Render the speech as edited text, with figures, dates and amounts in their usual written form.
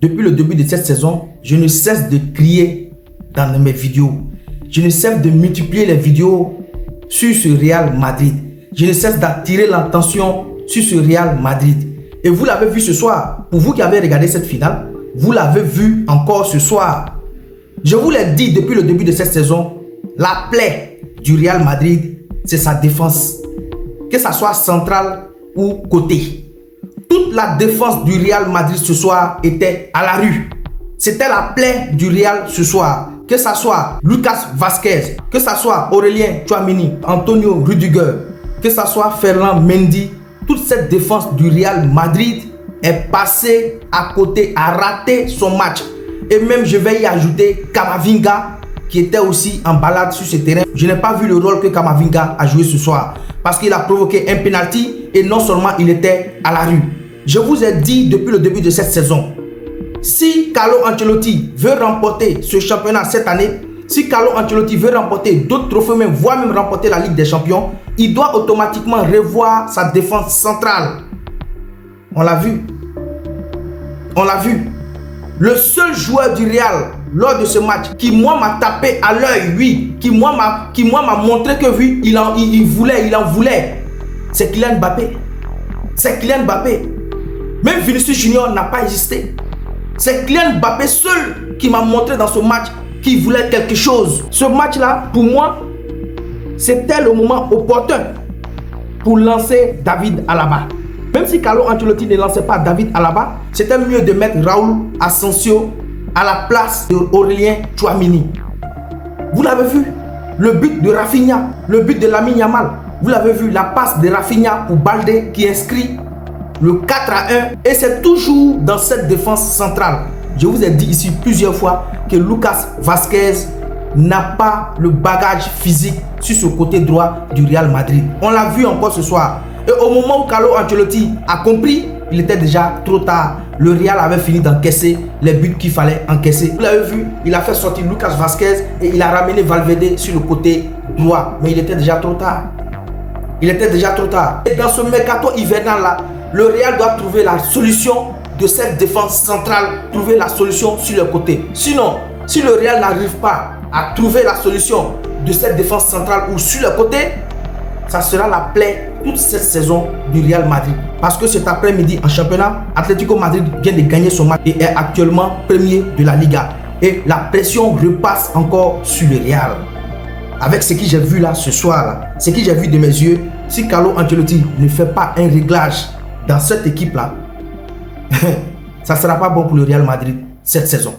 Depuis le début de cette saison, je ne cesse de crier dans mes vidéos. Je ne cesse de multiplier les vidéos sur ce Real Madrid. Je ne cesse d'attirer l'attention sur ce Real Madrid. Et vous l'avez vu ce soir. Pour vous qui avez regardé cette finale, vous l'avez vu encore ce soir. Je vous l'ai dit depuis le début de cette saison, la plaie du Real Madrid, c'est sa défense. Que ça soit centrale ou côté. Toute la défense du Real Madrid ce soir était à la rue. C'était la plaie du Real ce soir. Que ça soit Lucas Vazquez, que ça soit Aurélien Tchouameni, Antonio Rudiger, que ça soit Ferland Mendy, toute cette défense du Real Madrid est passée à côté, a raté son match. Et même je vais y ajouter Camavinga qui était aussi en balade sur ce terrain. Je n'ai pas vu le rôle que Camavinga a joué ce soir parce qu'il a provoqué un penalty et non seulement il était à la rue. Je vous ai dit depuis le début de cette saison, si Carlo Ancelotti veut remporter ce championnat cette année, si Carlo Ancelotti veut remporter d'autres trophées, même voire même remporter la Ligue des Champions, il doit automatiquement revoir sa défense centrale. On l'a vu. On l'a vu. Le seul joueur du Real lors de ce match qui moi m'a tapé à l'œil, oui, qui moi m'a montré que oui, il en voulait, c'est Kylian Mbappé. C'est Kylian Mbappé. Même Vinicius Junior n'a pas existé. C'est Kylian Mbappé seul qui m'a montré dans ce match qu'il voulait quelque chose. Ce match-là, pour moi, c'était le moment opportun pour lancer David Alaba. Même si Carlo Ancelotti ne lançait pas David Alaba, c'était mieux de mettre Raúl Asensio à la place de Aurélien Tchouameni. Vous l'avez vu, le but de Rafinha, le but de Lamine Yamal. Vous l'avez vu, la passe de Rafinha pour Balde qui inscrit le 4-1. Et c'est toujours dans cette défense centrale. Je vous ai dit ici plusieurs fois que Lucas Vazquez n'a pas le bagage physique sur ce côté droit du Real Madrid. On l'a vu encore ce soir. Et au moment où Carlo Ancelotti a compris, il était déjà trop tard. Le Real avait fini d'encaisser les buts qu'il fallait encaisser. Vous l'avez vu, il a fait sortir Lucas Vazquez et il a ramené Valverde sur le côté droit. Mais il était déjà trop tard. Il était déjà trop tard. Et dans ce mercato hivernal là, le Real doit trouver la solution de cette défense centrale, trouver la solution sur le côté. Sinon, si le Real n'arrive pas à trouver la solution de cette défense centrale ou sur le côté, ça sera la plaie toute cette saison du Real Madrid. Parce que cet après-midi en championnat, Atlético Madrid vient de gagner son match et est actuellement premier de la Liga. Et la pression repasse encore sur le Real. Avec ce que j'ai vu là ce soir, là, ce que j'ai vu de mes yeux, si Carlo Ancelotti ne fait pas un réglage dans cette équipe là, ça ne sera pas bon pour le Real Madrid cette saison.